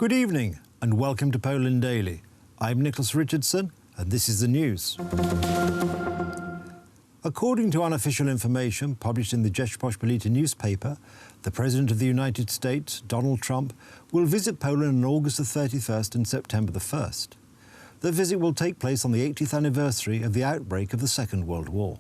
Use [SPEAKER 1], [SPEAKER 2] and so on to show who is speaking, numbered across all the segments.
[SPEAKER 1] Good evening and welcome to Poland Daily. I'm Nicholas Richardson and this is the news. According to unofficial information published in the Rzeczpospolita newspaper, the President of the United States, Donald Trump, will visit Poland on August the 31st and September the 1st. The visit will take place on the 80th anniversary of the outbreak of the Second World War.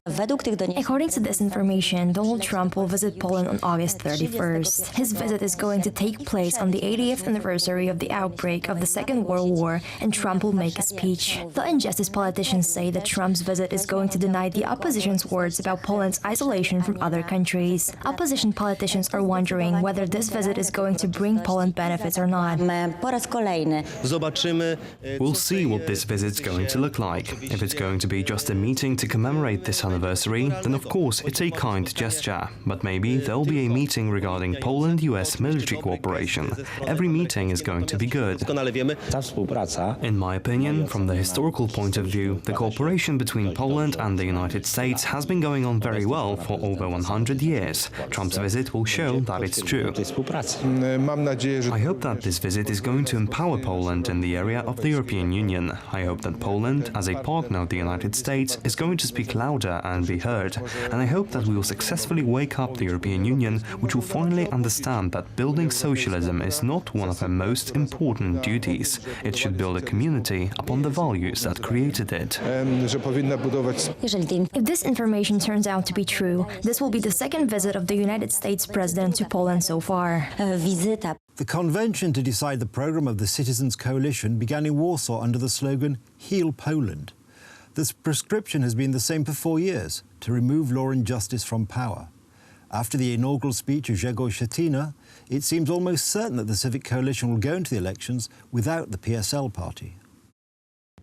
[SPEAKER 2] According to this information, Donald Trump will visit Poland on August 31st. His visit is going to take place on the 80th anniversary of the outbreak of the Second World War, and Trump will make a speech. The injustice politicians say that Trump's visit is going to deny the opposition's words about Poland's isolation from other countries. Opposition politicians are wondering whether this visit is going to bring Poland benefits or not.
[SPEAKER 3] We'll see what this visit's going to look like. If it's going to be just a meeting to commemorate this anniversary, then of course it's a kind gesture, but maybe there'll be a meeting regarding Poland-US military cooperation. Every meeting is going to be good. In my opinion, from the historical point of view, the cooperation between Poland and the United States has been going on very well for over 100 years. Trump's visit will show that it's true. I hope that this visit is going to empower Poland in the area of the European Union. I hope that Poland, as a partner of the United States, is going to speak louder and be heard, and I hope that we will successfully wake up the European Union, which will finally understand that building socialism is not one of her most important duties. It should build a community upon the values that created it.
[SPEAKER 2] If this information turns out to be true, this will be the second visit of the United States President to Poland so far.
[SPEAKER 1] The convention to decide the program of the Citizens' Coalition began in Warsaw under the slogan "Heal Poland." This prescription has been the same for 4 years, to remove law and justice from power. After the inaugural speech of Grzegorz Schetyna, it seems almost certain that the Civic Coalition will go into the elections without the PSL party.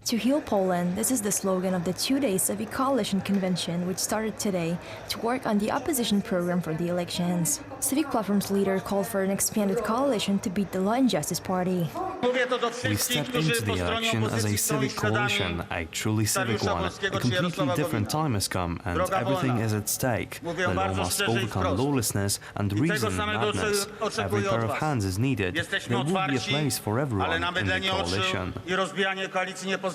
[SPEAKER 2] To heal Poland, this is the slogan of the two-day Civic Coalition Convention, which started today to work on the opposition program for the elections. Civic Platform's leader called for an expanded coalition to beat the Law and Justice Party.
[SPEAKER 3] We step into the election as a civic coalition, a truly civic one. A completely different time has come and everything is at stake. The law must overcome lawlessness and reason madness. Every pair of hands is needed. There will be a place for everyone in the coalition.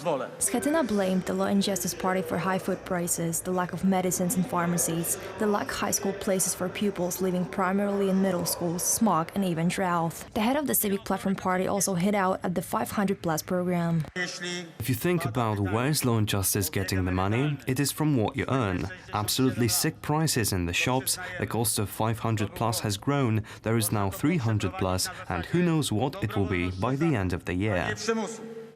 [SPEAKER 2] Schetyna blamed the Law and Justice Party for high food prices, the lack of medicines in pharmacies, the lack of high school places for pupils living primarily in middle schools, smog and even drought. The head of the Civic Platform Party also hit out at the 500+ program.
[SPEAKER 3] If you think about where's Law and Justice getting the money, it is from what you earn. Absolutely sick prices in the shops, the cost of 500+ has grown, there is now 300+, and who knows what it will be by the end of the year.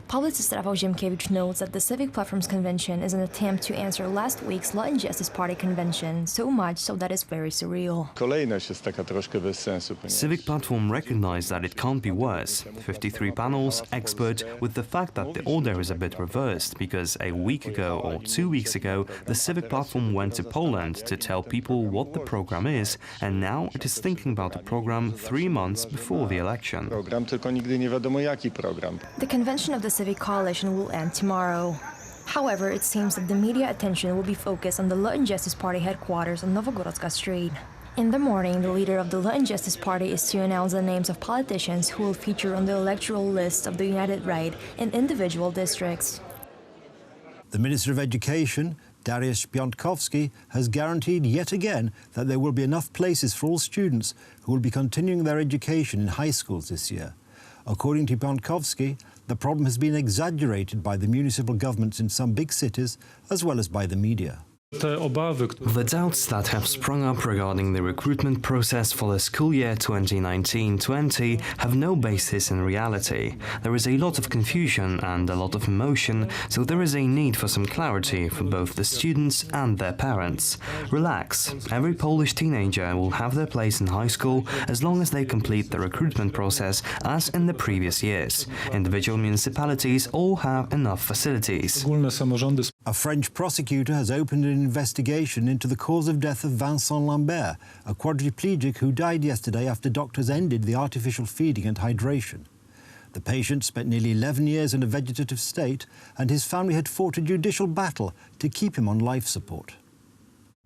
[SPEAKER 2] Publicist Rafał Ziemkiewicz notes that the Civic Platform's convention is an attempt to answer last week's Law and Justice Party convention, so much so that it's very surreal.
[SPEAKER 3] Civic Platform recognized that it can't be worse. 53 panels, expert, with the fact that the order is a bit reversed, because a week ago or 2 weeks ago, the Civic Platform went to Poland to tell people what the program is, and now it is thinking about the program 3 months before the election.
[SPEAKER 2] The convention of the Civic Coalition will end tomorrow. However, it seems that the media attention will be focused on the Law and Justice Party headquarters on Nowogrodzka Street. In the morning, the leader of the Law and Justice Party is to announce the names of politicians who will feature on the electoral list of the United Right in individual districts.
[SPEAKER 1] The Minister of Education, Dariusz Piontkowski, has guaranteed yet again that there will be enough places for all students who will be continuing their education in high schools this year. According to Piontkowski, the problem has been exaggerated by the municipal governments in some big cities as well as by the media.
[SPEAKER 3] The doubts that have sprung up regarding the recruitment process for the school year 2019-20 have no basis in reality. There is a lot of confusion and a lot of emotion, so there is a need for some clarity for both the students and their parents. Relax. Every Polish teenager will have their place in high school as long as they complete the recruitment process as in the previous years. Individual municipalities all have enough facilities.
[SPEAKER 1] A French prosecutor has opened an investigation into the cause of death of Vincent Lambert, a quadriplegic who died yesterday after doctors ended the artificial feeding and hydration. The patient spent nearly 11 years in a vegetative state, and his family had fought a judicial battle to keep him on life support.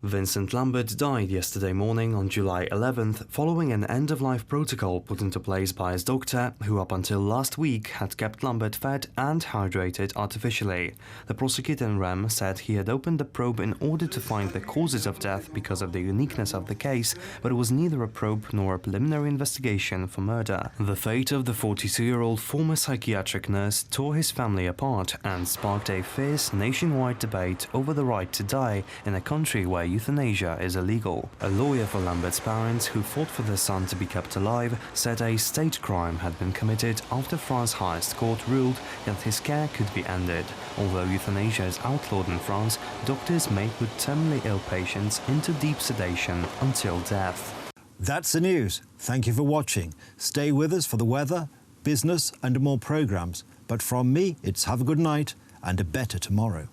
[SPEAKER 3] Vincent Lambert died yesterday morning on July 11th following an end-of-life protocol put into place by his doctor, who up until last week had kept Lambert fed and hydrated artificially. The prosecutor in Rem said he had opened the probe in order to find the causes of death because of the uniqueness of the case, but it was neither a probe nor a preliminary investigation for murder. The fate of the 42-year-old former psychiatric nurse tore his family apart and sparked a fierce nationwide debate over the right to die in a country where euthanasia is illegal. A lawyer for Lambert's parents, who fought for their son to be kept alive, said a state crime had been committed after France's highest court ruled that his care could be ended. Although euthanasia is outlawed in France, doctors may put terminally ill patients into deep sedation until death.
[SPEAKER 1] That's the news. Thank you for watching. Stay with us for the weather, business and more programs. But from me, it's have a good night and a better tomorrow.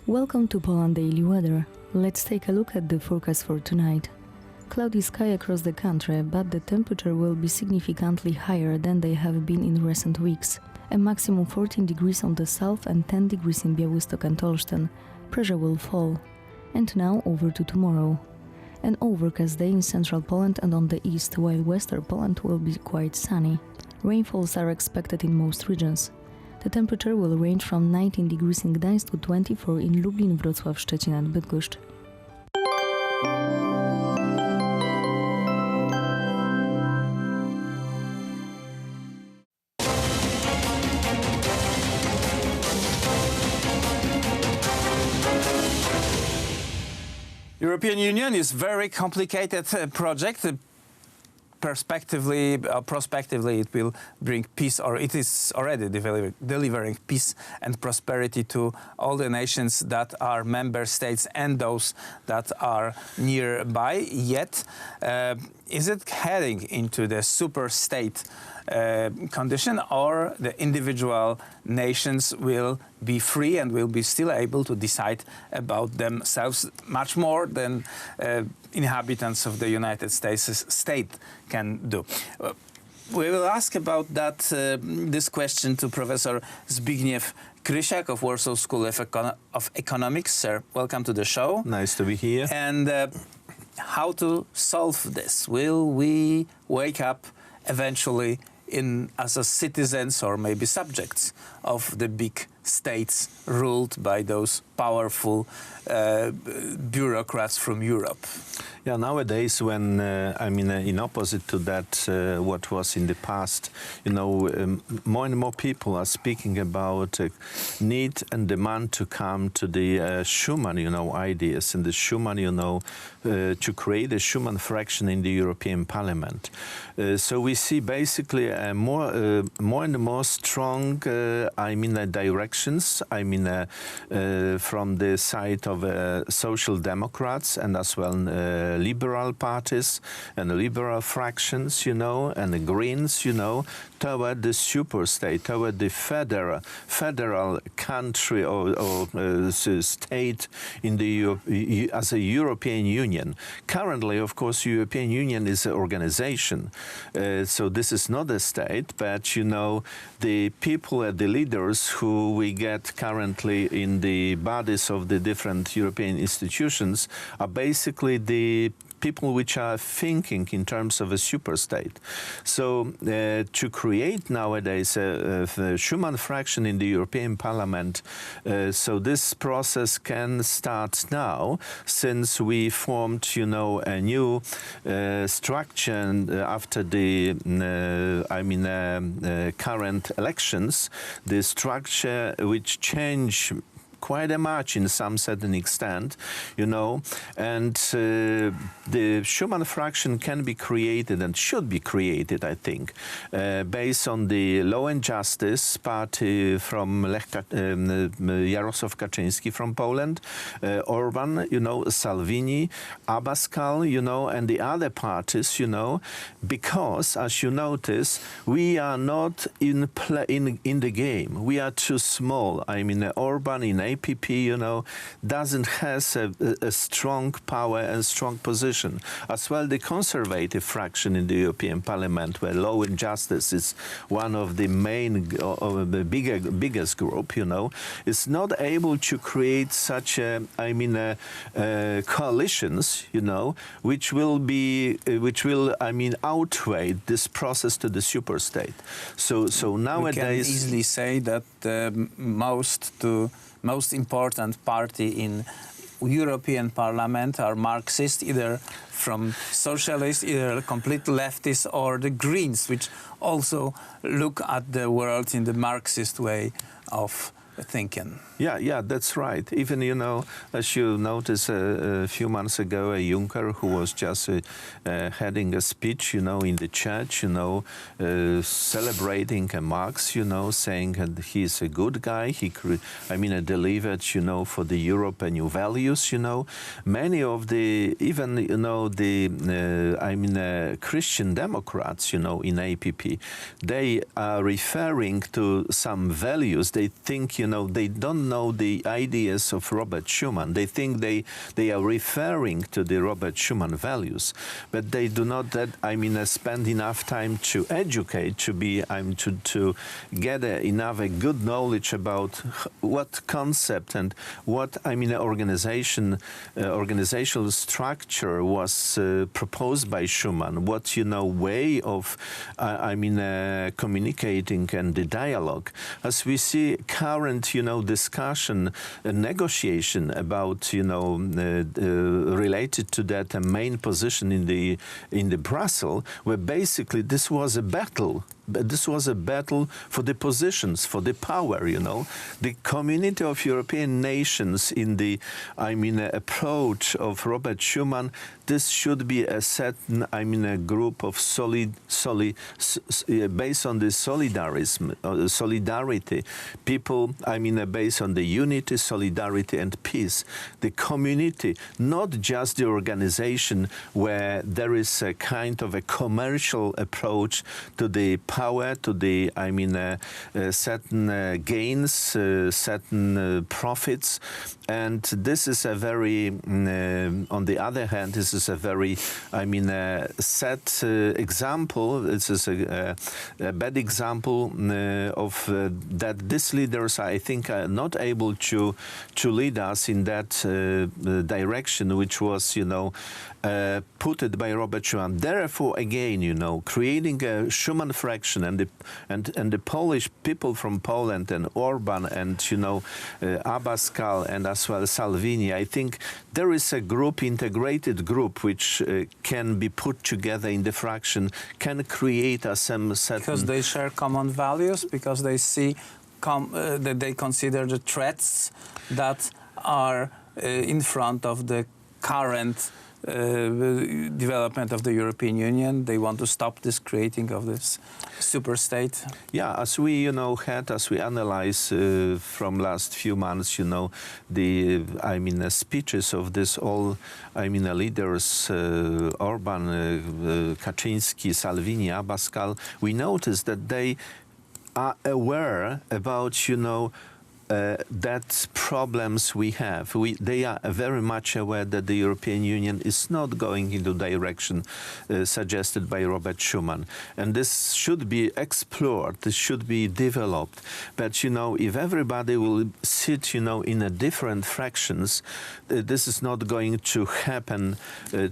[SPEAKER 4] Welcome to Poland Daily Weather. Let's take a look at the forecast for tonight. Cloudy sky across the country, but the temperature will be significantly higher than they have been in recent weeks. A maximum 14 degrees on the south and 10 degrees in Białystok and Olsztyn. Pressure will fall. And now over to tomorrow. An overcast day in central Poland and on the east, while western Poland will be quite sunny. Rainfalls are expected in most regions. The temperature will range from 19 degrees in Gdańsk to 24 in Lublin, Wrocław, Szczecin and Bydgoszcz.
[SPEAKER 5] European Union is very complicated project. Prospectively, it will bring peace, or it is already delivering peace and prosperity to all the nations that are member states and those that are nearby. Yet, is it heading into the super state condition, or the individual nations will be free and will be still able to decide about themselves much more than inhabitants of the United States state can do? We will ask about that this question to Professor Zbigniew Krysiak of Warsaw School of Economics. Sir, welcome to the show.
[SPEAKER 6] Nice to be here.
[SPEAKER 5] And how to solve this? Will we wake up eventually as a citizens or maybe subjects of the big states ruled by those powerful bureaucrats from Europe?
[SPEAKER 6] Yeah, nowadays, when in opposite to that, what was in the past, more and more people are speaking about need and demand to come to the Schuman, ideas, and the Schuman, to create a Schuman fraction in the European Parliament. So we see basically more and more strong, directions. From the side of social democrats and as well liberal parties and liberal fractions, and the Greens, toward the super state, toward the federal country or state in the as a European Union. Currently, of course, European Union is an organization, so this is not a state, but the people, the leaders who we get currently in the bodies of the different European institutions are basically the people which are thinking in terms of a superstate. So to create nowadays a Schuman fraction in the European Parliament, so this process can start now, since we formed, a new structure after the, current elections, the structure which changed quite a much in some certain extent, and the Schuman fraction can be created and should be created, I think, based on the Law and Justice Party from Jarosław Kaczyński from Poland, Orban, Salvini, Abascal, and the other parties, because, as you notice, we are not in the game. We are too small. Orban in APP, you know, doesn't has a strong power and strong position. As well, the conservative fraction in the European Parliament, where law and justice is one of the main, the biggest group, you know, is not able to create such coalitions, you know, which will outweigh this process to the super state. So nowadays,
[SPEAKER 5] we can easily say that the most important party in European Parliament are Marxists, either from socialists, either complete leftists, or the Greens, which also look at the world in the Marxist way of thinking.
[SPEAKER 6] Yeah, that's right. Even, you know, as you noticed a few months ago, a Juncker who was just heading a speech, you know, in the church, you know, celebrating Marx, you know, saying that he's a good guy. He delivered, you know, for the Europe new values, you know. Many of the, even, you know, the, Christian Democrats, you know, in APP, they are referring to some values. They think, you know, they don't know the ideas of Robert Schuman. They think they are referring to the Robert Schuman values, but they do not spend enough time to educate, to get enough good knowledge about what concept and what organizational structure was proposed by Schuman. What, you know, way of communicating and the dialogue. As we see current, you know, discussion, negotiation about, you know, related to that main position in the Brussels, where basically this was a battle. This was a battle for the positions, for the power, you know. The community of European nations in the, approach of Robert Schuman, this should be a certain, a group of based on the solidarity. People, based on the unity, solidarity, and peace. The community, not just the organization where there is a kind of a commercial approach to the power, to the, certain gains, certain profits. And this is a very, on the other hand, this is a very, sad example. This is a bad example of that these leaders, I think, are not able to lead us in that direction, which was, you know, put it by Robert Schuman. Therefore, again, you know, creating a Schuman fraction and the Polish people from Poland and Orban and, you know, Abascal and as well Salvini, I think there is a group, integrated group, which can be put together in the fraction, can create some certain...
[SPEAKER 5] Because they share common values, because they see that they consider the threats that are in front of the current development of the European Union. They want to stop this creating of this super state.
[SPEAKER 6] Yeah, as we, you know, as we analyze from last few months, you know, the, speeches of this all, leaders, Orban, Kaczynski, Salvini, Abascal, we notice that they are aware about, you know, that problems we have. They are very much aware that the European Union is not going into the direction suggested by Robert Schuman. And this should be explored, this should be developed. But, you know, if everybody will sit, you know, in a different fractions, this is not going to happen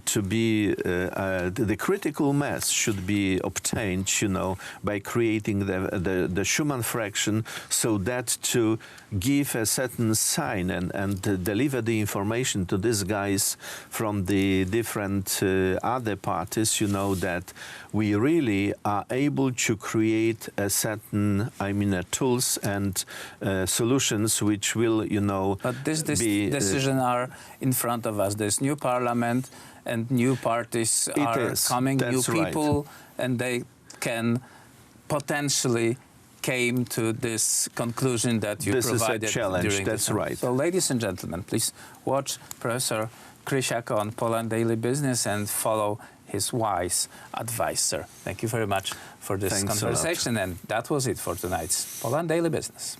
[SPEAKER 6] to be, the critical mass should be obtained, you know, by creating the Schuman fraction, so that to give a certain sign and deliver the information to these guys from the different other parties, you know, that we really are able to create a certain, tools and solutions which will, you know,
[SPEAKER 5] but this decision are in front of us. There's new parliament and new parties are coming, new people, and they can potentially came to this conclusion that you provided.
[SPEAKER 6] This is a challenge,
[SPEAKER 5] during
[SPEAKER 6] that's right.
[SPEAKER 5] So, ladies and gentlemen, please watch Professor Krysiak on Poland Daily Business and follow his wise advice, sir. Thank you very much for this conversation. And that was it for tonight's Poland Daily Business.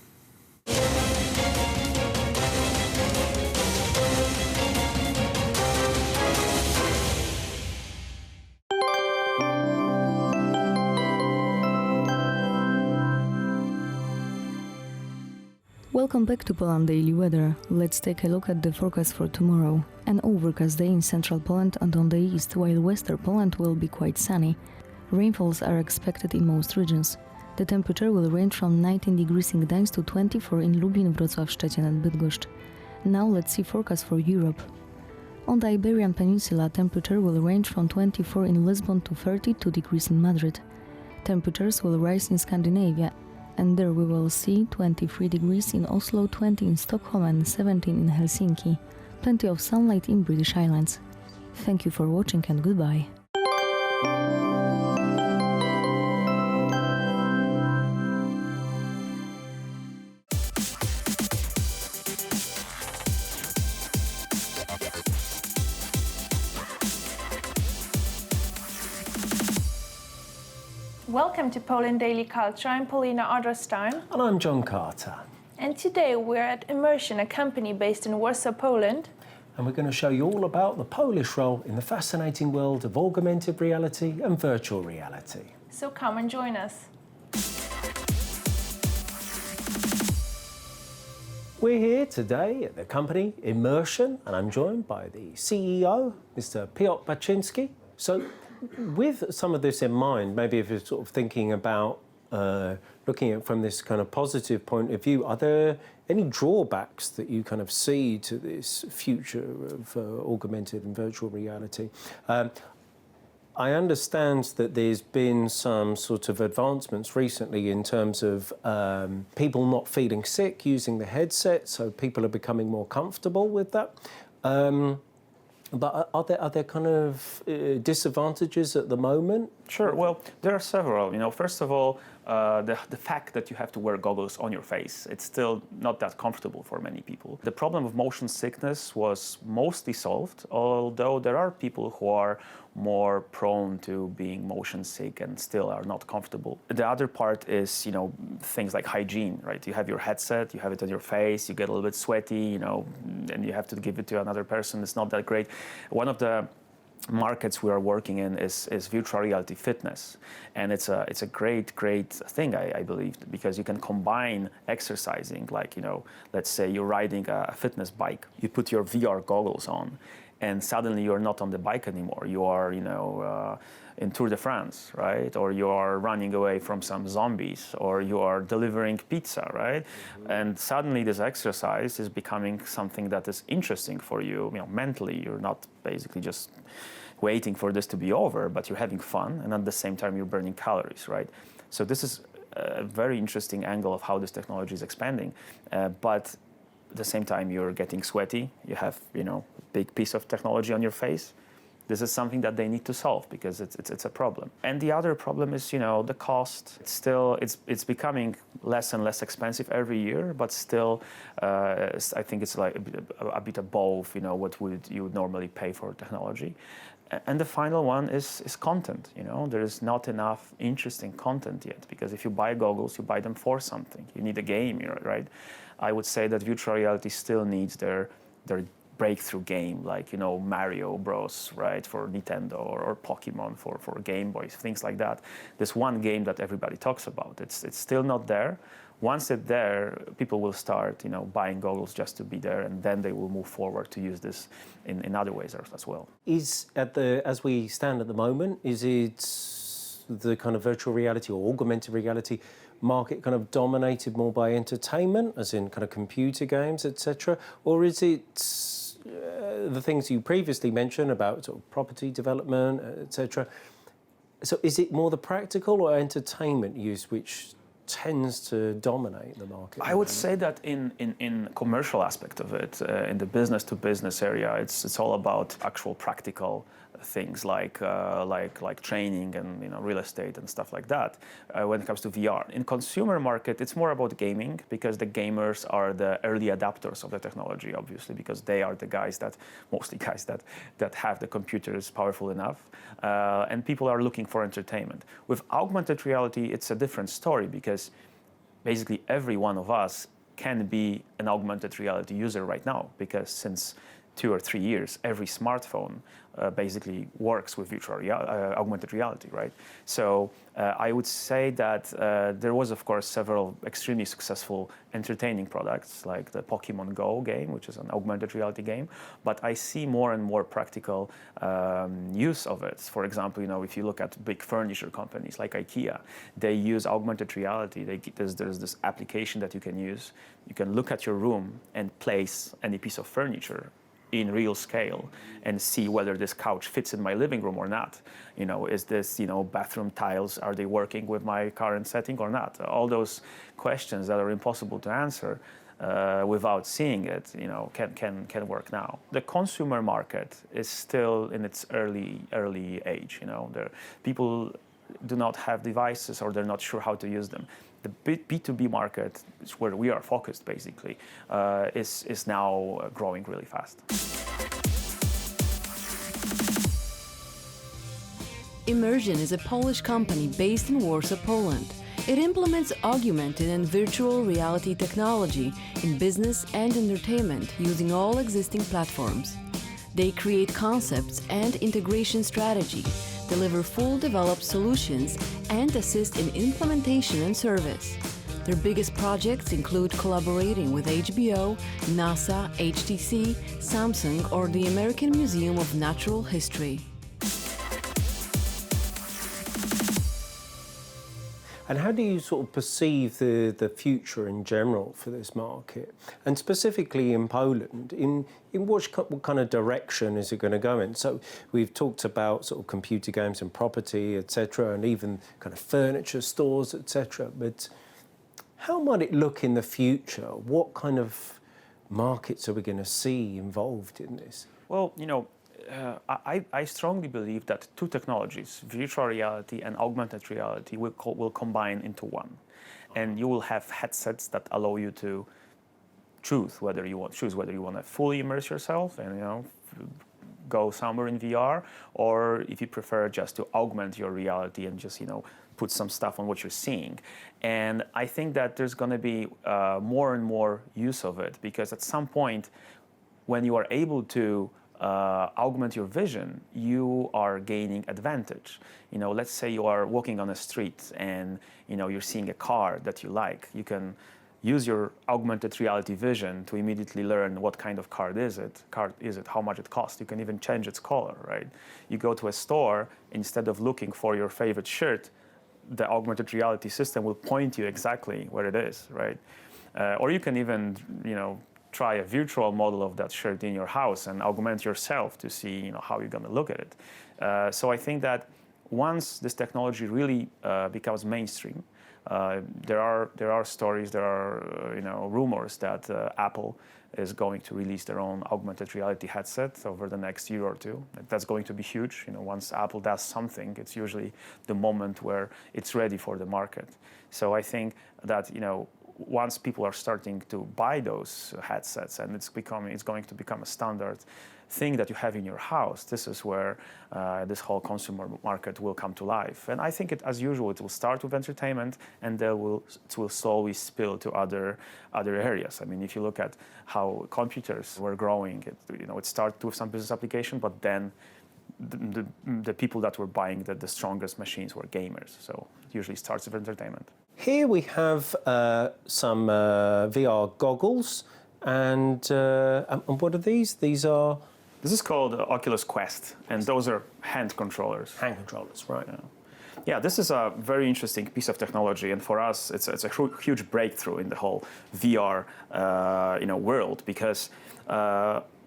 [SPEAKER 4] Welcome back to Poland Daily Weather. Let's take a look at the forecast for tomorrow. An overcast day in central Poland and on the east, while western Poland will be quite sunny. Rainfalls are expected in most regions. The temperature will range from 19 degrees in Gdańsk to 24 in Lublin, Wrocław, Szczecin and Bydgoszcz. Now let's see forecast for Europe. On the Iberian Peninsula, temperature will range from 24 in Lisbon to 32 degrees in Madrid. Temperatures will rise in Scandinavia, and there we will see 23 degrees in Oslo, 20 in Stockholm and 17 in Helsinki. Plenty of sunlight in British Islands. Thank you for watching and goodbye.
[SPEAKER 7] Welcome to Poland Daily Culture. I'm Paulina Adlerstein.
[SPEAKER 8] And I'm John Carter.
[SPEAKER 7] And today we're at Immersion, a company based in Warsaw, Poland.
[SPEAKER 8] And we're going to show you all about the Polish role in the fascinating world of augmented reality and virtual reality.
[SPEAKER 7] So come and join us.
[SPEAKER 8] We're here today at the company Immersion, and I'm joined by the CEO, Mr. Piotr Baczynski. So, with some of this in mind, maybe if you're sort of thinking about looking at it from this kind of positive point of view, are there any drawbacks that you kind of see to this future of augmented and virtual reality? I understand that there's been some sort of advancements recently in terms of people not feeling sick using the headset, so people are becoming more comfortable with that. But are there kind of disadvantages at the moment?
[SPEAKER 9] Sure. Well, there are several. First of all, the fact that you have to wear goggles on your face, it's still not that comfortable for many people. The problem of motion sickness was mostly solved, although there are people who are more prone to being motion sick and still are not comfortable. The other part is, things like hygiene, right? You have your headset, you have it on your face, you get a little bit sweaty, and you have to give it to another person. It's not that great. One of the markets we are working in is virtual reality fitness, and it's a great thing, I believe, because you can combine exercising, like let's say you're riding a fitness bike, you put your VR goggles on, and suddenly you're not on the bike anymore. You are in Tour de France, right? Or you are running away from some zombies, or you are delivering pizza, right? Mm-hmm. And suddenly this exercise is becoming something that is interesting for you, mentally. You're not basically just waiting for this to be over, but you're having fun, and at the same time you're burning calories, right? So this is a very interesting angle of how this technology is expanding, but at the same time you're getting sweaty, you have a big piece of technology on your face. This is something that they need to solve because it's a problem. And the other problem is the cost. It's becoming less and less expensive every year, but still I think it's like a bit above what you would normally pay for technology. And the final one is content. There is not enough interesting content yet, because if you buy goggles, you buy them for something. You need a game, right? I would say that virtual reality still needs their breakthrough game, like Mario Bros, right, for Nintendo, or Pokemon for Game Boys, things like that. This one game that everybody talks about, it's still not there. Once it's there, people will start buying goggles just to be there, and then they will move forward to use this in other ways as well.
[SPEAKER 8] As we stand at the moment, is it the kind of virtual reality or augmented reality market kind of dominated more by entertainment, as in kind of computer games, etc., or is it the things you previously mentioned about sort of property development, etc.? So is it more the practical or entertainment use which tends to dominate the market?
[SPEAKER 9] I would say that in commercial aspect of it, in the business to business area, it's all about actual practical things like training and real estate and stuff like that. When it comes to VR, in consumer market, it's more about gaming, because the gamers are the early adapters of the technology, obviously, because they are the mostly guys that have the computers powerful enough, and people are looking for entertainment. With augmented reality, it's a different story, because basically every one of us can be an augmented reality user right now, because since 2 or 3 years, every smartphone basically works with augmented reality, right? So I would say that there was, of course, several extremely successful entertaining products like the Pokemon Go game, which is an augmented reality game. But I see more and more practical use of it. For example, if you look at big furniture companies like IKEA, they use augmented reality. There's this application that you can use. You can look at your room and place any piece of furniture in real scale and see whether this couch fits in my living room or not. Is this, bathroom tiles, are they working with my current setting or not? All those questions that are impossible to answer without seeing it, can work now. The consumer market is still in its early age. People do not have devices or they're not sure how to use them. The B2B market, is where we are focused basically, is now growing really fast.
[SPEAKER 10] Immersion is a Polish company based in Warsaw, Poland. It implements augmented and virtual reality technology in business and entertainment using all existing platforms. They create concepts and integration strategy, deliver full developed solutions, and assist in implementation and service. Their biggest projects include collaborating with HBO, NASA, HTC, Samsung, or the American Museum of Natural History.
[SPEAKER 8] And how do you sort of perceive the future in general for this market? And specifically in Poland, in what kind of direction is it going to go in? So we've talked about sort of computer games and property, etc., and even kind of furniture stores, etc. But how might it look in the future? What kind of markets are we going to see involved in this?
[SPEAKER 9] Well, I strongly believe that two technologies, virtual reality and augmented reality, will combine into one. And you will have headsets that allow you to choose whether you want to fully immerse yourself and go somewhere in VR, or if you prefer just to augment your reality and just put some stuff on what you're seeing. And I think that there's going to be more and more use of it, because at some point when you are able to augment your vision, you are gaining advantage. Let's say you are walking on a street and you're seeing a car that you like. You can use your augmented reality vision to immediately learn what kind of car is it, how much it costs. You can even change its color, right? You go to a store, instead of looking for your favorite shirt, the augmented reality system will point you exactly where it is, right? Or you can even, try a virtual model of that shirt in your house and augment yourself to see how you're going to look at it. So I think that once this technology really becomes mainstream, there are stories, there are rumors that Apple is going to release their own augmented reality headset over the next year or two. That's going to be huge. Once Apple does something, it's usually the moment where it's ready for the market. So I think that once people are starting to buy those headsets and it's going to become a standard thing that you have in your house, this is where this whole consumer market will come to life. And I think as usual, it will start with entertainment and it will slowly spill to other areas. I mean, if you look at how computers were growing, it started with some business application, but then the people that were buying the strongest machines were gamers. So it usually starts with entertainment.
[SPEAKER 8] Here we have some VR goggles, and what are these? This
[SPEAKER 9] is called Oculus Quest, and those are hand controllers.
[SPEAKER 8] Hand controllers, right?
[SPEAKER 9] Yeah, this is a very interesting piece of technology, and for us, it's a huge breakthrough in the whole VR world, because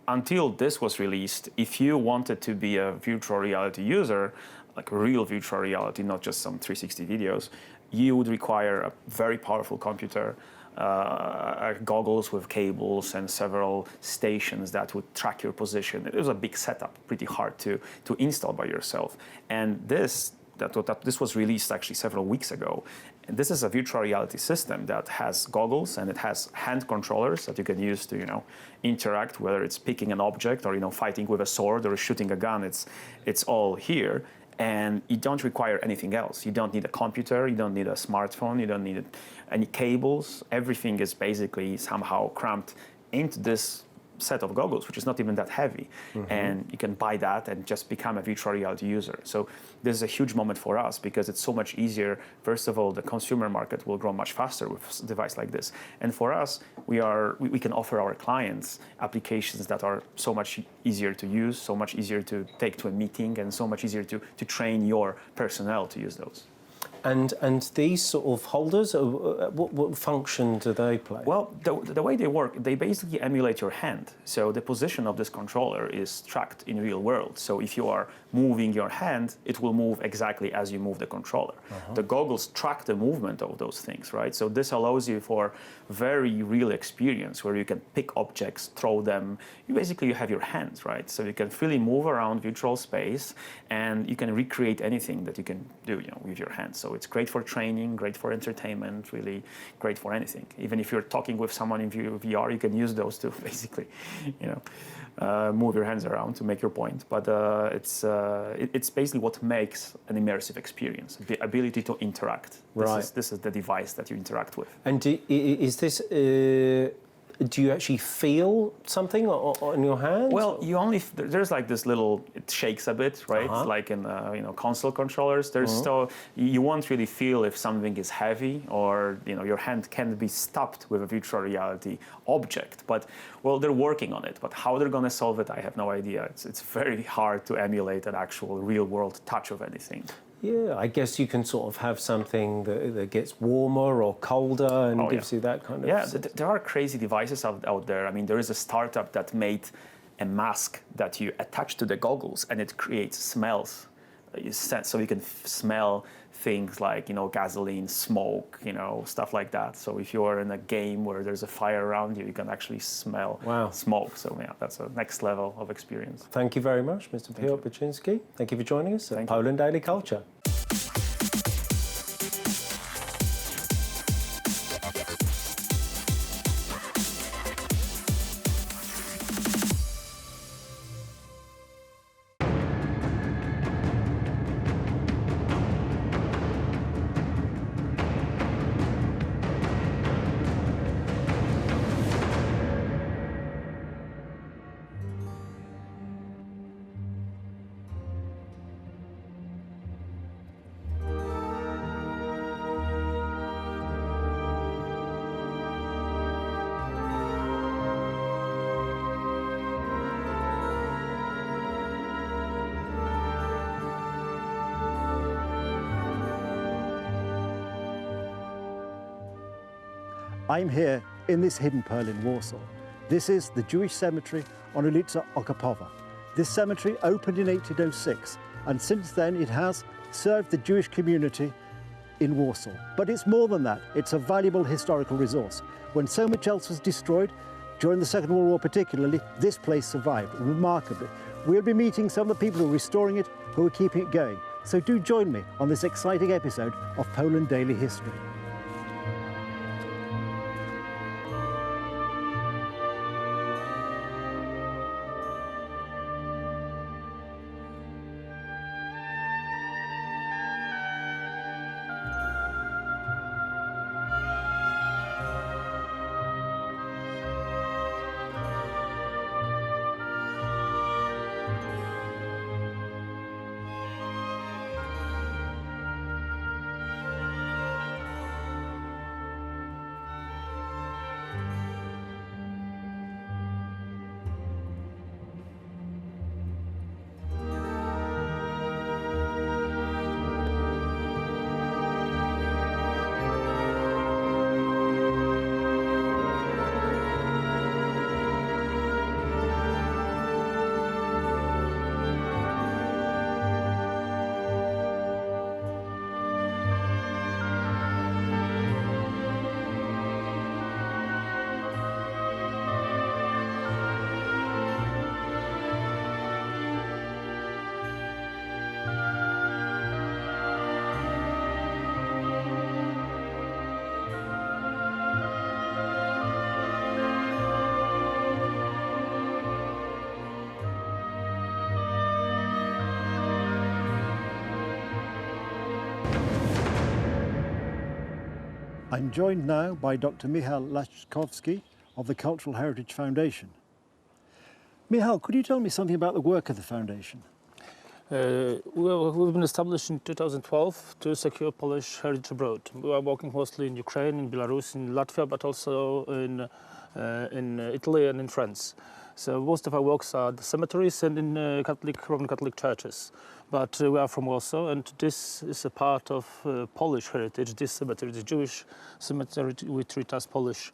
[SPEAKER 9] until this was released, if you wanted to be a virtual reality user, like real virtual reality, not just some 360 videos, you would require a very powerful computer, goggles with cables and several stations that would track your position. It was a big setup, pretty hard to install by yourself. And this was released actually several weeks ago. And this is a virtual reality system that has goggles and it has hand controllers that you can use to interact, whether it's picking an object or fighting with a sword or shooting a gun. It's all here. And you don't require anything else. You don't need a computer, you don't need a smartphone, you don't need any cables. Everything is basically somehow cramped into this set of goggles, which is not even that heavy. And you can buy that and just become a virtual reality user. So this is a huge moment for us because it's so much easier. First of all, the consumer market will grow much faster with a device like this. And for us, we can offer our clients applications that are so much easier to use, so much easier to take to a meeting, and so much easier to train your personnel to use those.
[SPEAKER 8] And these sort of holders, what function do they play?
[SPEAKER 9] Well, the way they work, they basically emulate your hand. So the position of this controller is tracked in real world. So if you are moving your hand, it will move exactly as you move the controller. The goggles track the movement of those things, right? So this allows you for very real experience where you can pick objects, throw them. You have your hands, right? So you can freely move around virtual space, and you can recreate anything that you can do, with your hands. So it's great for training, great for entertainment, really great for anything. Even if you're talking with someone in VR, you can use those to basically, move your hands around to make your point. But it's basically what makes an immersive experience, the ability to interact. This is the device that you interact with.
[SPEAKER 8] And is this... do you actually feel something on your hands?
[SPEAKER 9] Well, there's like this little, it shakes a bit, right? Like in console controllers. There's still, you won't really feel if something is heavy, or your hand can be stopped with a virtual reality object. But well, they're working on it. But how they're going to solve it, I have no idea. It's very hard to emulate an actual real world touch of anything.
[SPEAKER 8] Yeah, I guess you can sort of have something that gets warmer or colder and gives you that kind of...
[SPEAKER 9] Yeah, there are crazy devices out there. I mean, there is a startup that made a mask that you attach to the goggles, and it creates smells. So you can smell things like, gasoline, smoke, stuff like that. So if you're in a game where there's a fire around you, you can actually smell smoke. So yeah, that's a next level of experience.
[SPEAKER 8] Thank you very much, Mr. Piotr Baczynski. Thank you for joining us at Poland Daily Culture.
[SPEAKER 1] I'm here in this hidden pearl in Warsaw. This is the Jewish cemetery on Ulica Okapowa. This cemetery opened in 1806, and since then it has served the Jewish community in Warsaw. But it's more than that. It's a valuable historical resource. When so much else was destroyed, during the Second World War particularly, this place survived remarkably. We'll be meeting some of the people who are restoring it, who are keeping it going. So do join me on this exciting episode of Poland Daily History. I'm joined now by Dr. Michał Laczkowski of the Cultural Heritage Foundation. Michał, could you tell me something about the work of the foundation?
[SPEAKER 11] We've been established in 2012 to secure Polish heritage abroad. We are working mostly in Ukraine, in Belarus, in Latvia, but also in Italy and in France. So most of our works are the cemeteries and in Roman Catholic churches. But we are from Warsaw, and this is a part of Polish heritage. This cemetery, the Jewish cemetery, we treat as Polish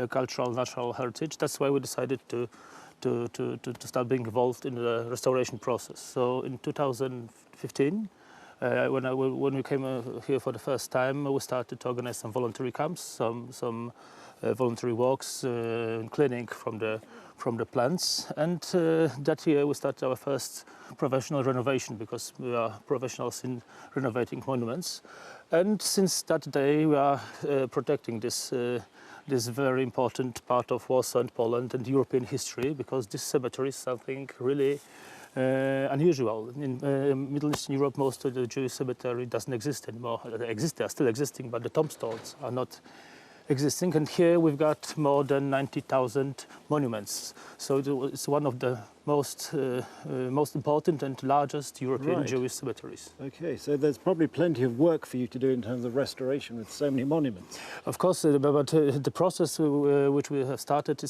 [SPEAKER 11] cultural, natural heritage. That's why we decided to start being involved in the restoration process. So in 2015, when we came here for the first time, we started to organize some voluntary camps, some voluntary walks, cleaning from the plants, and that year we started our first professional renovation, because we are professionals in renovating monuments. And since that day we are protecting this very important part of Warsaw and Poland and European history, because this cemetery is something really unusual. In Middle Eastern Europe, most of the Jewish cemetery doesn't exist anymore. They are still existing, but the tombstones are not existing. And here we've got more than 90,000 monuments. So it's one of the most important and largest European Jewish cemeteries.
[SPEAKER 1] Okay, so there's probably plenty of work for you to do in terms of restoration with so many monuments.
[SPEAKER 11] Of course, but the process which we have started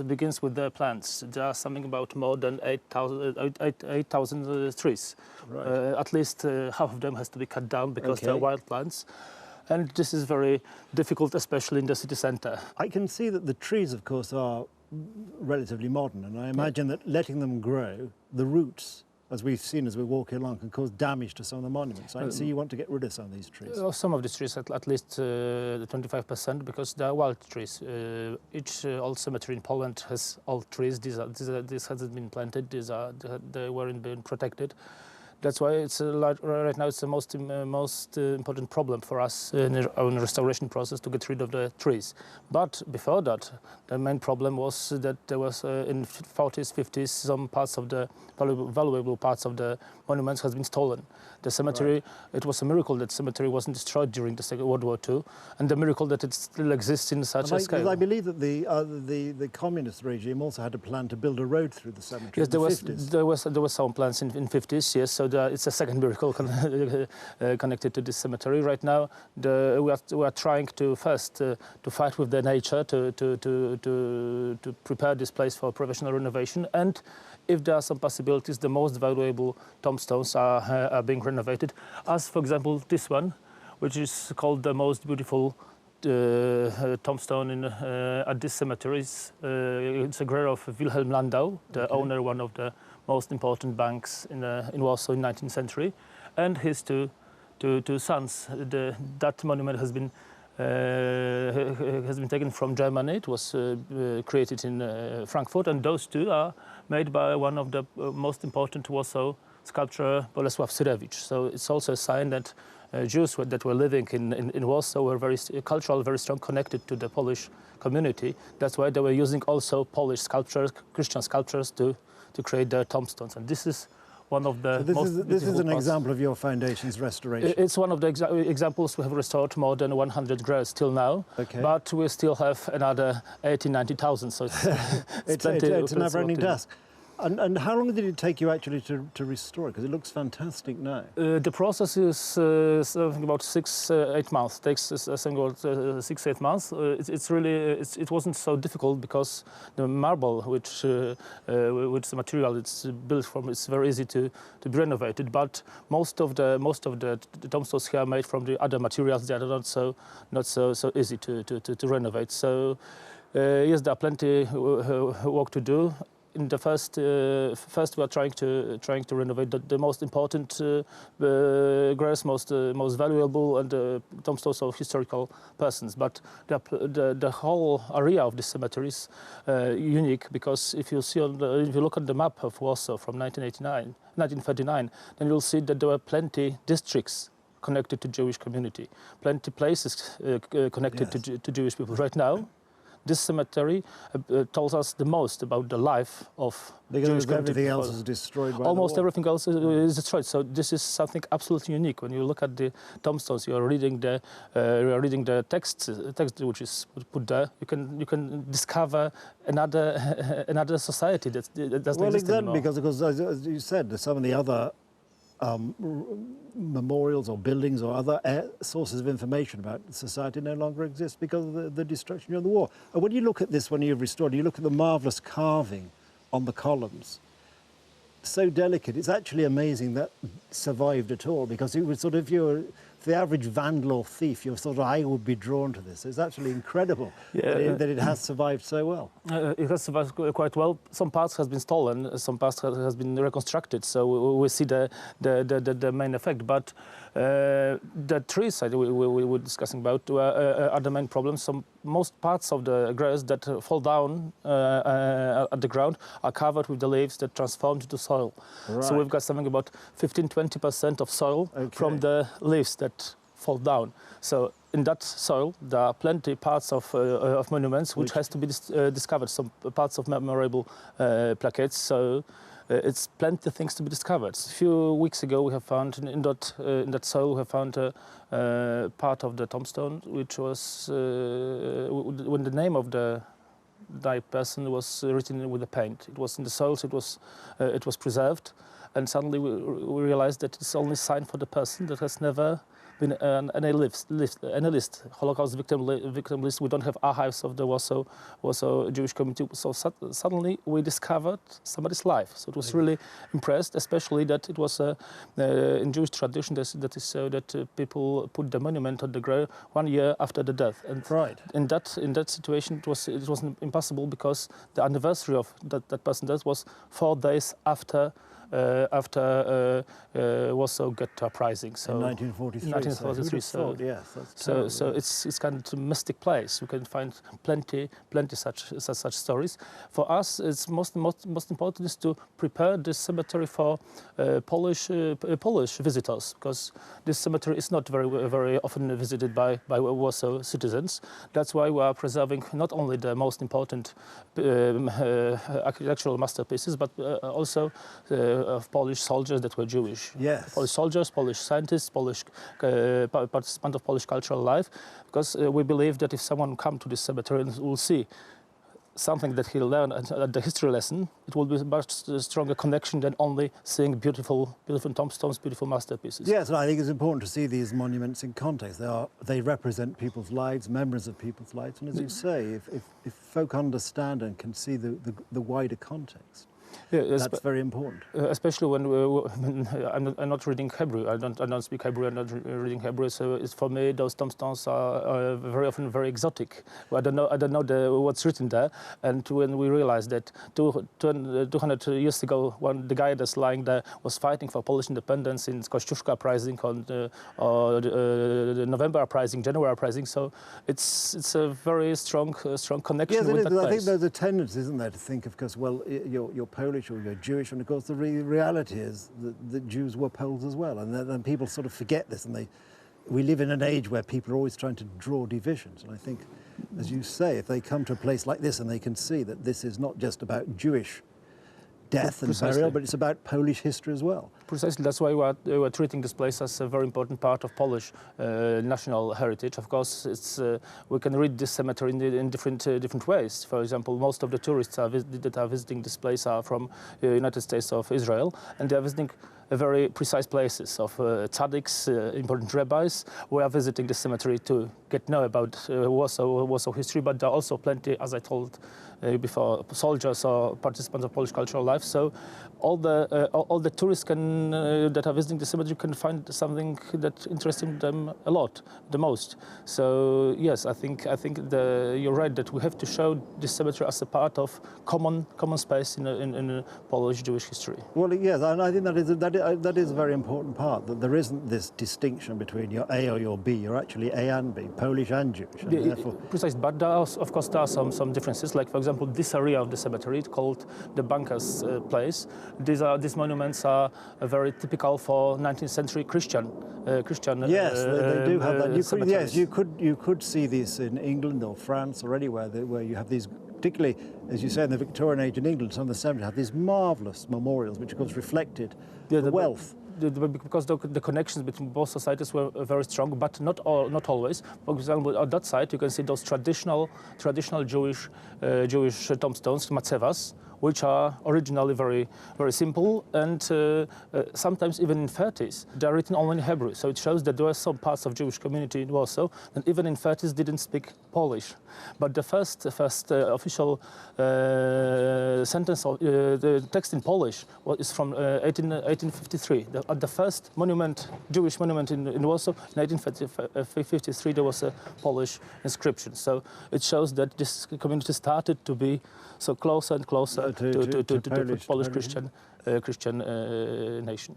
[SPEAKER 11] begins with the plants. There are something about more than 8,000 trees.
[SPEAKER 1] Right.
[SPEAKER 11] At least half of them has to be cut down because they're wild plants. And this is very difficult, especially in the city centre.
[SPEAKER 1] I can see that the trees, of course, are relatively modern, and I imagine that letting them grow, the roots, as we've seen as we walk along, can cause damage to some of the monuments. I can see you want to get rid of some of these trees.
[SPEAKER 11] Some of these trees, at least 25%, because they are wild trees. Each old cemetery in Poland has old trees. These hasn't been planted. They weren't being protected. That's why it's right now it's the most important problem for us in our restoration process, to get rid of the trees. But before that, the main problem was that there was in 40s, 50s, some parts of the valuable parts of the monuments has been stolen. The cemetery, it was a miracle that the cemetery wasn't destroyed during the Second World War II, and the miracle that it still exists in such a scale.
[SPEAKER 1] I believe that the communist regime also had a plan to build a road through the cemetery.
[SPEAKER 11] Yes,
[SPEAKER 1] in the 50s.
[SPEAKER 11] there was some plans in 50s. Yes, so it's a second miracle connected to this cemetery. Right now, we are trying to first to fight with the nature to prepare this place for professional renovation, and if there are some possibilities, the most valuable tombstones are being renovated, as for example this one, which is called the most beautiful tombstone at this cemetery. It's a grave of Wilhelm Landau, the owner, one of the most important banks in Warsaw in 19th century, and his two sons. That monument has been taken from Germany. It was created in Frankfurt, and those two are made by one of the most important Warsaw sculptor, Bolesław Syrewicz. So it's also a sign that Jews that were living in Warsaw were very cultural, very strong, connected to the Polish community. That's why they were using also Polish sculptures, Christian sculptures, to create their tombstones. And this is one of the
[SPEAKER 1] this is an example of your foundation's restoration.
[SPEAKER 11] It's one of the examples. We have restored more than 100 graves till now, but we still have another 80,000-90,000. So
[SPEAKER 1] it's a never-ending task. And how long did it take you actually to restore it? Because it looks fantastic now.
[SPEAKER 11] The process is something about 6-8 months. It takes something about 6-8 months. It wasn't so difficult because the marble, which the material it's built from, it's very easy to be renovated. But most of the tombstones here are made from the other materials that are not so easy to renovate. So yes, there are plenty work to do. In the first we are trying to renovate the most important graves, most valuable, and tombstones of historical persons. But the whole area of the cemetery is unique, because if you look at the map of Warsaw from 1939, then you'll see that there were plenty districts connected to Jewish community, plenty places connected to Jewish people. Right now, this cemetery tells us the most about the life of
[SPEAKER 1] because everything else is destroyed by
[SPEAKER 11] almost
[SPEAKER 1] the war.
[SPEAKER 11] everything else is destroyed. So this is something absolutely unique. When you look at the tombstones, you are reading the text which is put there. You can discover another society that doesn't exist anymore.
[SPEAKER 1] Because as you said, some of the other memorials or buildings or other sources of information about society no longer exist because of the destruction during the war. And when you look at this, when you've restored, you look at the marvellous carving on the columns. So delicate. It's actually amazing that survived at all, because it was sort of, the average vandal or thief, your sort of eye would be drawn to this. It's actually incredible that it has survived so well.
[SPEAKER 11] It has survived quite well. Some parts has been stolen, some parts has been reconstructed. So we see the main effect. But the trees that we were discussing about are the main problem. Most parts of the grass that fall down at the ground are covered with the leaves that transform into soil. Right. So we've got something about 15–20% of soil from the leaves that fall down. So in that soil, there are plenty parts of monuments which has to be discovered. Some parts of memorable plaques. So it's plenty of things to be discovered. A few weeks ago, we have found in that soil, we have found part of the tombstone, which was when the name of the died person was written with the paint. It was in the soil, so it was preserved, and suddenly we realized that it's only sign for the person that has never been any list, Holocaust victim list. We don't have archives of the Warsaw Jewish community. So suddenly we discovered somebody's life. So it was really impressed, especially that it was in Jewish tradition that is so that people put the monument on the grave 1 year after the death. And in that situation, it was impossible because the anniversary of that person's death was 4 days after Warsaw Ghetto uprising. So
[SPEAKER 1] in 1943.
[SPEAKER 11] So it's kind of a mystic place. You can find plenty such stories. For us, it's most important is to prepare this cemetery for Polish visitors, because this cemetery is not very often visited by Warsaw citizens. That's why we are preserving not only the most important architectural masterpieces, but also of Polish soldiers that were Jewish.
[SPEAKER 1] Yes.
[SPEAKER 11] Polish soldiers, Polish scientists, Polish participants of Polish cultural life, because we believe that if someone come to this cemetery and will see something that he'll learn at the history lesson, it will be a much stronger connection than only seeing beautiful tombstones, beautiful masterpieces.
[SPEAKER 1] Yes, and I think it's important to see these monuments in context. They represent people's lives, memories of people's lives, and as you say, if folk understand and can see the wider context, that's very important.
[SPEAKER 11] Especially when I'm not reading Hebrew. I don't speak Hebrew. I'm not reading Hebrew. So for me, those tombstones are very often very exotic. I don't know what's written there. And when we realized that 200 years ago, when the guy that's lying there was fighting for Polish independence in Kościuszka uprising or the November uprising, January uprising. So it's a very strong connection with that place.
[SPEAKER 1] I think there's a tendency, isn't there, to think, of course, well, you're Polish or you're Jewish, and of course the reality is that Jews were Poles as well, and then people sort of forget this, and we live in an age where people are always trying to draw divisions, and I think, as you say, if they come to a place like this and they can see that this is not just about Jewish death and burial, but it's about Polish history as well.
[SPEAKER 11] Precisely, that's why we're treating this place as a very important part of Polish national heritage. Of course, we can read this cemetery in different ways. For example, most of the tourists that are visiting this place are from the United States of Israel, and they are visiting very precise places of tzaddiks, important rabbis. We are visiting the cemetery to get to know about Warsaw history, but there are also plenty, as I told before, soldiers or participants of Polish cultural life. So all the tourists that are visiting the cemetery can find something that interests them a lot, the most. So yes, I think you're right that we have to show this cemetery as a part of common space in Polish Jewish history.
[SPEAKER 1] Well, yes, and I think that is a very important part, that there isn't this distinction between your A or your B. You're actually A and B. Polish and Jewish. And therefore,
[SPEAKER 11] Precise, but there are, of course, there are some differences. Like, for example, this area of the cemetery called the Banker's Place. These monuments are very typical for 19th century Christian.
[SPEAKER 1] Yes, they do have that. You could see these in England or France already, where you have these, particularly as you say in the Victorian age in England, some of the cemeteries have these marvellous memorials, which of course reflected the wealth.
[SPEAKER 11] Because the connections between both societies were very strong, but not always. For example, on that side, you can see those traditional Jewish tombstones, matzevas, which are originally very, very simple and sometimes even in 30s. They are written only in Hebrew, so it shows that there were some parts of Jewish community in Warsaw that even in 30s didn't speak Polish. But the first official sentence of the text in Polish is from 1853. The first Jewish monument in Warsaw, in 1853, there was a Polish inscription. So it shows that this community started to be so closer and closer to Polish Christian nation.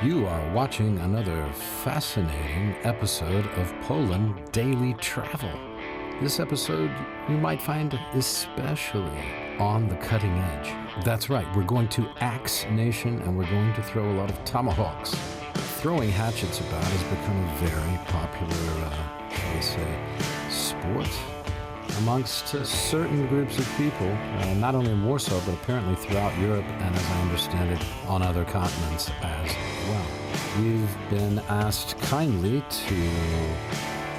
[SPEAKER 12] You are watching another fascinating episode of Poland Daily Travel. This episode you might find especially on the cutting edge. That's right, we're going to Axe Nation and we're going to throw a lot of tomahawks. Throwing hatchets about has become a very popular, shall we say, sport amongst certain groups of people, not only in Warsaw, but apparently throughout Europe, and as I understand it, on other continents as well. We've been asked kindly to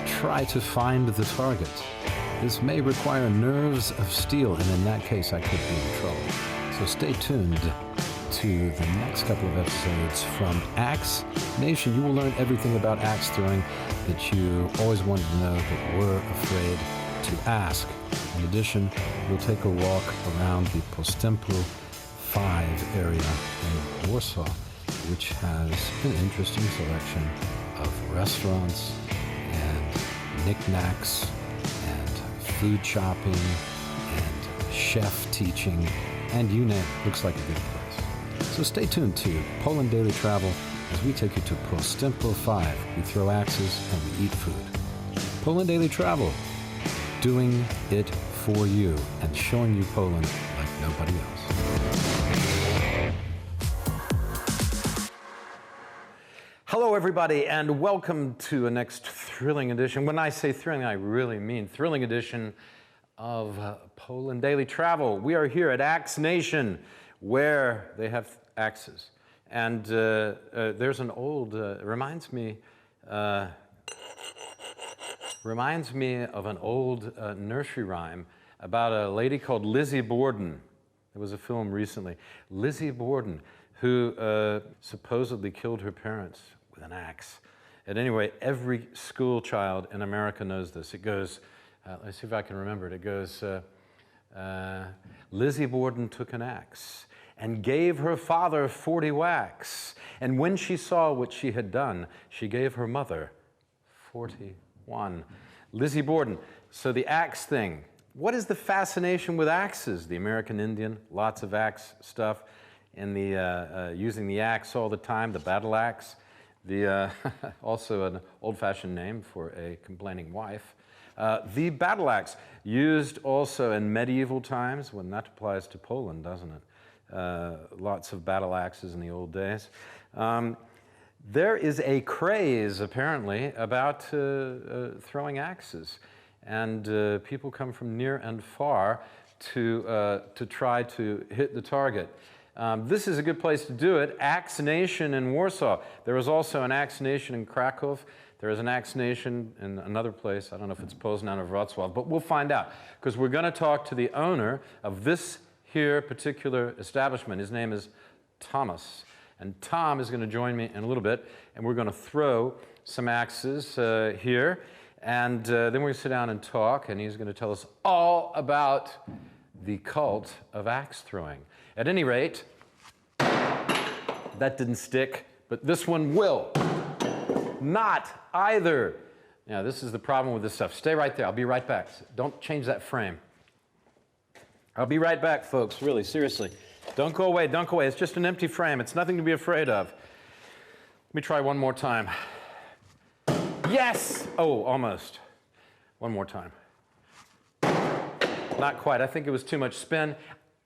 [SPEAKER 12] try to find the target. This may require nerves of steel, and in that case, I could be in trouble. So stay tuned to the next couple of episodes from Axe Nation. You will learn everything about axe throwing that you always wanted to know but were afraid to ask. In addition, we'll take a walk around the Postępu 5 area in Warsaw, which has an interesting selection of restaurants and knickknacks and food shopping and chef teaching, and you name it, looks like a good place. So stay tuned to Poland Daily Travel as we take you to Postępu 5. We throw axes and we eat food. Poland Daily Travel, doing it for you and showing you Poland like nobody else.
[SPEAKER 13] Hello, everybody, and welcome to a next thrilling edition. When I say thrilling, I really mean thrilling edition of Poland Daily Travel. We are here at Axe Nation, where they have axes. And there's an old, reminds me of an old nursery rhyme about a lady called Lizzie Borden. There was a film recently. Lizzie Borden, who supposedly killed her parents with an axe. At any rate, every school child in America knows this. It goes, let's see if I can remember it. It goes, Lizzie Borden took an axe and gave her father 40 whacks. And when she saw what she had done, she gave her mother 41. Lizzie Borden. So the axe thing. What is the fascination with axes? The American Indian, lots of axe stuff. In the using the axe all the time, the battle axe. The also an old-fashioned name for a complaining wife. The battle axe, used also in medieval times. Well, that applies to Poland, doesn't it? Lots of battle axes in the old days. There is a craze, apparently, about throwing axes. And people come from near and far to try to hit the target. This is a good place to do it. Axe Nation in Warsaw. There is also an Axe Nation in Krakow. There is an Axe Nation in another place. I don't know if it's Poznan or Wrocław, but we'll find out. Because we're going to talk to the owner of this here particular establishment. His name is Thomas. And Tom is going to join me in a little bit, and we're going to throw some axes here. And then we're going to sit down and talk, and he's going to tell us all about the cult of axe throwing. At any rate, that didn't stick, but this one will. Not either. Now, this is the problem with this stuff. Stay right there. I'll be right back. Don't change that frame. I'll be right back, folks. Really, seriously. Don't go away. Don't go away. It's just an empty frame. It's nothing to be afraid of. Let me try one more time. Yes! Oh, almost. One more time. Not quite. I think it was too much spin.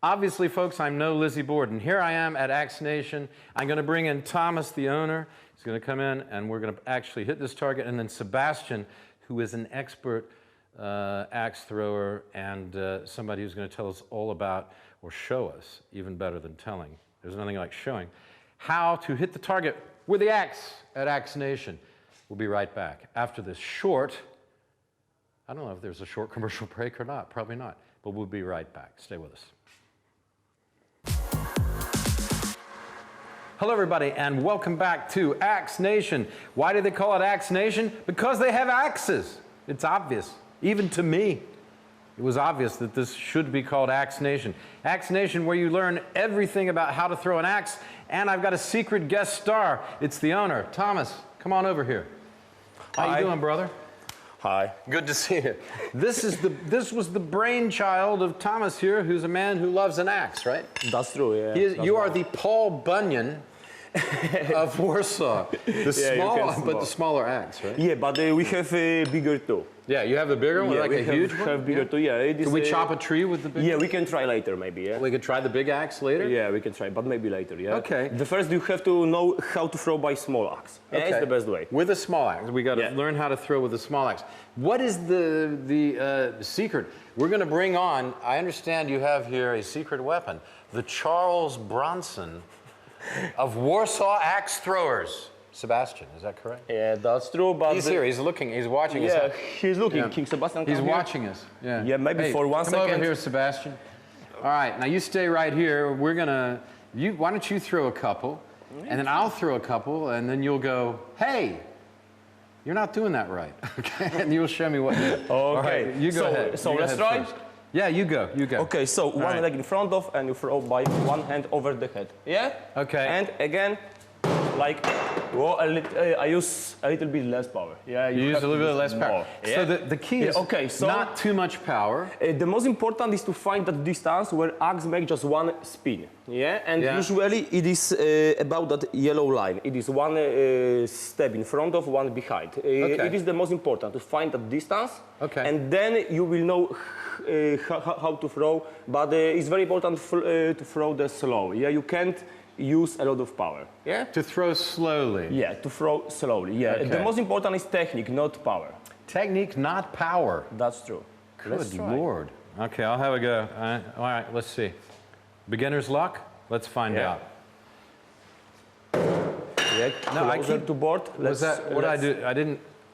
[SPEAKER 13] Obviously, folks, I'm no Lizzie Borden. Here I am at Axe Nation. I'm going to bring in Thomas, the owner. He's going to come in, and we're going to actually hit this target. And then Sebastian, who is an expert axe thrower and somebody who's going to tell us all about, or show us, even better than telling. There's nothing like showing, how to hit the target with the axe at Axe Nation. We'll be right back after this short, I don't know if there's a short commercial break or not, probably not, but we'll be right back. Stay with us. Hello, everybody, and welcome back to Axe Nation. Why do they call it Axe Nation? Because they have axes. It's obvious, even to me. It was obvious that this should be called Axe Nation. Axe Nation, where you learn everything about how to throw an axe, and I've got a secret guest star. It's the owner, Thomas. Come on over here. How you doing, brother?
[SPEAKER 14] Hi.
[SPEAKER 13] Good to see you. This was the brainchild of Thomas here, who's a man who loves an axe, right?
[SPEAKER 14] That's true, yeah.
[SPEAKER 13] You are the Paul Bunyan of Warsaw. The smaller axe, right?
[SPEAKER 14] Yeah, but we have a bigger too.
[SPEAKER 13] Yeah, you have the bigger one,
[SPEAKER 14] yeah,
[SPEAKER 13] like a huge one?
[SPEAKER 14] We have bigger too, yeah.
[SPEAKER 13] Can we chop a tree with the big one?
[SPEAKER 14] Yeah, we can try later maybe, yeah.
[SPEAKER 13] We could try the big axe later?
[SPEAKER 14] Yeah, we can try, but maybe later, yeah.
[SPEAKER 13] Okay.
[SPEAKER 14] The first you have to know how to throw by small axe. Yeah,
[SPEAKER 13] okay.
[SPEAKER 14] It's the best way.
[SPEAKER 13] With a small axe. We got to learn how to throw with a small axe. What is the secret? We're going to bring on, I understand you have here a secret weapon, the Charles Bronson of Warsaw axe throwers. Sebastian, is that correct?
[SPEAKER 14] Yeah, that's true, but...
[SPEAKER 13] He's here, he's looking, he's watching us.
[SPEAKER 14] Yeah, he's looking, King Sebastian.
[SPEAKER 13] He's watching us, yeah.
[SPEAKER 14] Yeah, maybe for 1 second.
[SPEAKER 13] Come over here, Sebastian. All right, now you stay right here. We're gonna, why don't you throw a couple, and then I'll throw a couple, and then you'll go, hey, you're not doing that right, okay? And you'll show me what you do.
[SPEAKER 14] Okay.
[SPEAKER 13] All right, you go ahead.
[SPEAKER 14] So let's try?
[SPEAKER 13] First. Yeah, you go.
[SPEAKER 14] Okay, so one leg in front of, and you throw by one hand over the head. Yeah?
[SPEAKER 13] Okay.
[SPEAKER 14] And again, like, I use a little bit less power. Yeah,
[SPEAKER 13] you use a little bit less power.
[SPEAKER 14] Yeah?
[SPEAKER 13] So the key is not too much power.
[SPEAKER 14] The most important is to find that distance where axe make just one spin. Yeah, and usually it is about that yellow line. It is one step in front of, one behind. It is the most important to find that distance. Okay. And then you will know how to throw. But it's very important to throw the slow. Yeah, you can't use a lot of power. Yeah?
[SPEAKER 13] To throw slowly.
[SPEAKER 14] Yeah, to throw slowly. Yeah. Okay. The most important is technique, not power.
[SPEAKER 13] Technique, not power.
[SPEAKER 14] That's true.
[SPEAKER 13] Good Lord. Okay, I'll have a go. All right, let's see. Beginner's luck? Let's find out.
[SPEAKER 14] Yeah,
[SPEAKER 13] no, I keep
[SPEAKER 14] to board.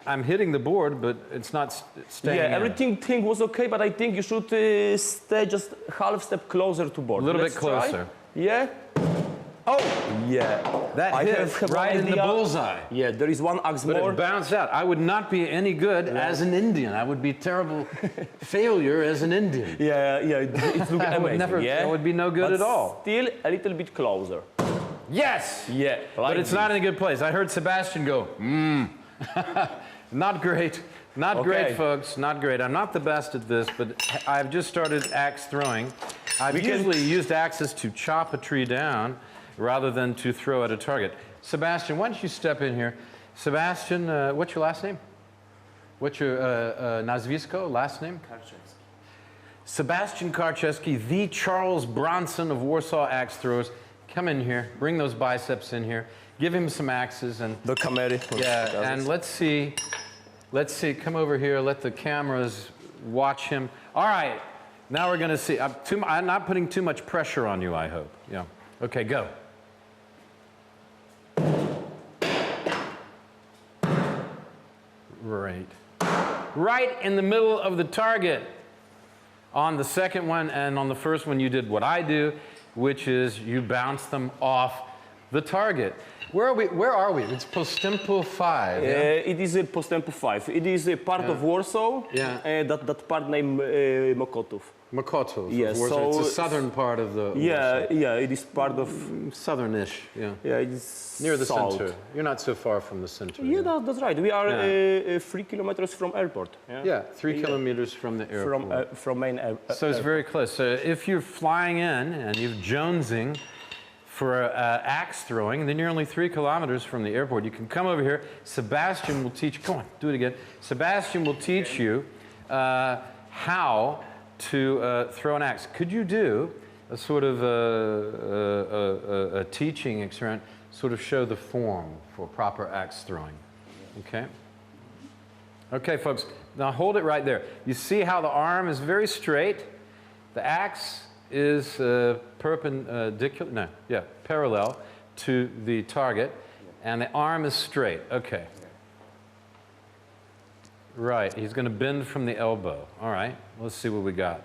[SPEAKER 13] I'm hitting the board, but it's not staying.
[SPEAKER 14] Yeah, everything was okay, but I think you should stay just half step closer to board.
[SPEAKER 13] A little bit closer.
[SPEAKER 14] Try. Yeah. Oh, yeah.
[SPEAKER 13] That hit right in the bullseye.
[SPEAKER 14] Yeah, there is one axe more.
[SPEAKER 13] But it bounced out. I would not be any good as an Indian. I would be terrible failure as an Indian.
[SPEAKER 14] Yeah, it's looking amazing.
[SPEAKER 13] I would be no good at all.
[SPEAKER 14] Still a little bit closer.
[SPEAKER 13] Yes!
[SPEAKER 14] Yeah.
[SPEAKER 13] But it's not in a good place. I heard Sebastian go, Not great. Not great, folks. Not great. I'm not the best at this, but I've just started axe throwing. I've usually used axes to chop a tree down rather than to throw at a target. Sebastian, why don't you step in here? Sebastian, what's your last name? What's your nazwisko, last name?
[SPEAKER 15] Karczewski.
[SPEAKER 13] Sebastian Karczewski, the Charles Bronson of Warsaw axe throwers. Come in here, bring those biceps in here, give him some axes and...
[SPEAKER 14] The camera.
[SPEAKER 13] Yeah, and let's see, come over here, let the cameras watch him. All right, now we're gonna see. I'm not putting too much pressure on you, I hope. Yeah, okay, go. Right in the middle of the target. On the second one and on the first one, you did what I do, which is you bounce them off The target. Where are we? Where are we? It's Postempo 5. Yeah?
[SPEAKER 14] It is Postempo 5. It is a part of Warsaw.
[SPEAKER 13] Yeah.
[SPEAKER 14] That part named Mokotów.
[SPEAKER 13] Mokotów.
[SPEAKER 14] Yes.
[SPEAKER 13] Warsaw.
[SPEAKER 14] So
[SPEAKER 13] it's the southern part of the.
[SPEAKER 14] Yeah,
[SPEAKER 13] Warsaw.
[SPEAKER 14] yeah. It is part of
[SPEAKER 13] southernish. Yeah.
[SPEAKER 14] Yeah, it's
[SPEAKER 13] near the
[SPEAKER 14] salt.
[SPEAKER 13] center. You're not so far from the center.
[SPEAKER 14] Yeah, that's right. We are 3 kilometers from airport.
[SPEAKER 13] Yeah, 3 kilometers from the airport.
[SPEAKER 14] From main airport.
[SPEAKER 13] So it's very close. So if you're flying in and you're jonesing for axe throwing, then you're only 3 kilometers from the airport. You can come over here. Sebastian will teach. Come on, do it again. Sebastian will teach you how to throw an axe. Could you do a sort of a teaching experiment, sort of show the form for proper axe throwing? Okay. Okay, folks. Now hold it right there. You see how the arm is very straight. The axe is parallel to the target, and the arm is straight. Okay. Right, he's going to bend from the elbow. All right, let's see what we got.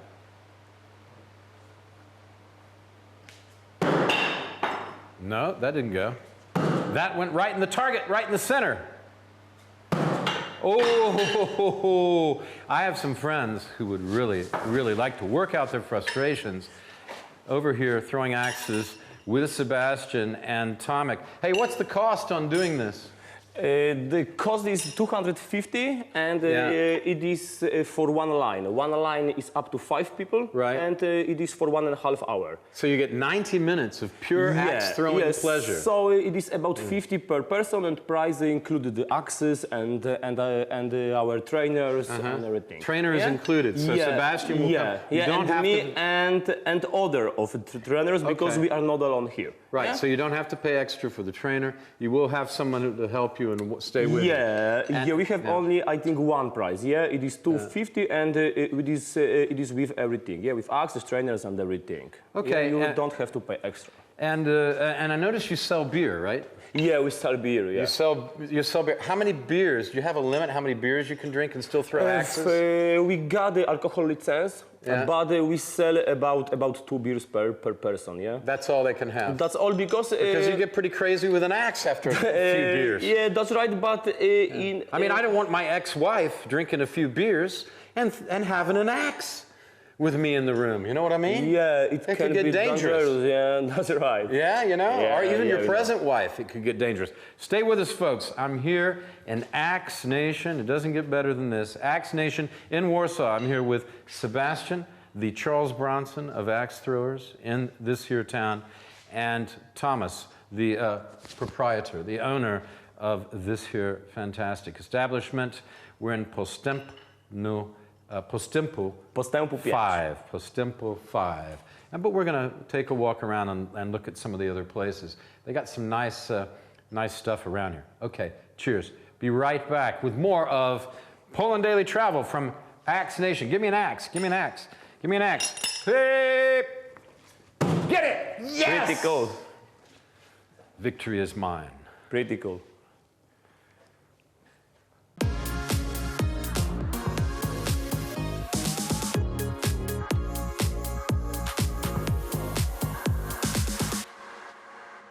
[SPEAKER 13] No, that didn't go. That went right in the target, right in the center. Oh, I have some friends who would really, really like to work out their frustrations over here throwing axes with Sebastian and Tomek. Hey, what's the cost on doing this?
[SPEAKER 14] The cost is 250, and it is for one line. One line is up to 5 people,
[SPEAKER 13] right?
[SPEAKER 14] And it is for 1.5 hours.
[SPEAKER 13] So you get 90 minutes of pure axe throwing pleasure.
[SPEAKER 14] So it is about 50 per person, and price included the axes and our trainers and everything.
[SPEAKER 13] Trainers included. So Sebastian will come. You don't have
[SPEAKER 14] me
[SPEAKER 13] to...
[SPEAKER 14] and other of the trainers, because we are not alone here.
[SPEAKER 13] Right. So you don't have to pay extra for the trainer. You will have someone to help you and stay with you.
[SPEAKER 14] Yeah, we have only, I think, one price. Yeah, it is 250, and it is with everything. Yeah, with axes, trainers, and everything.
[SPEAKER 13] Okay.
[SPEAKER 14] Yeah, you don't have to pay extra.
[SPEAKER 13] And I noticed you sell beer, right?
[SPEAKER 14] Yeah, we sell beer. Yeah.
[SPEAKER 13] You sell beer. How many beers? Do you have a limit? How many beers you can drink and still throw axes?
[SPEAKER 14] We got the alcohol license, but we sell about 2 beers per person. Yeah.
[SPEAKER 13] That's all they can have.
[SPEAKER 14] That's all because
[SPEAKER 13] you get pretty crazy with an axe after a few beers.
[SPEAKER 14] Yeah, that's right. But
[SPEAKER 13] I mean, I don't want my ex-wife drinking a few beers and having an axe with me in the room. You know what I mean?
[SPEAKER 14] Yeah, it
[SPEAKER 13] can get dangerous.
[SPEAKER 14] Yeah, that's right.
[SPEAKER 13] Yeah, you know,
[SPEAKER 14] yeah,
[SPEAKER 13] or even your present wife, it could get dangerous. Stay with us, folks. I'm here in Axe Nation. It doesn't get better than this. Axe Nation in Warsaw. I'm here with Sebastian, the Charles Bronson of axe throwers in this here town, and Thomas, the proprietor, the owner of this here fantastic establishment. We're in Postempo 5. But we're going to take a walk around and look at some of the other places. They got some nice stuff around here. Okay, cheers. Be right back with more of Poland Daily Travel from Axe Nation. Give me an axe. Give me an axe. Give me an axe. Hey! Get it! Yes!
[SPEAKER 14] Pretty cool.
[SPEAKER 13] Victory is mine.
[SPEAKER 14] Pretty cool.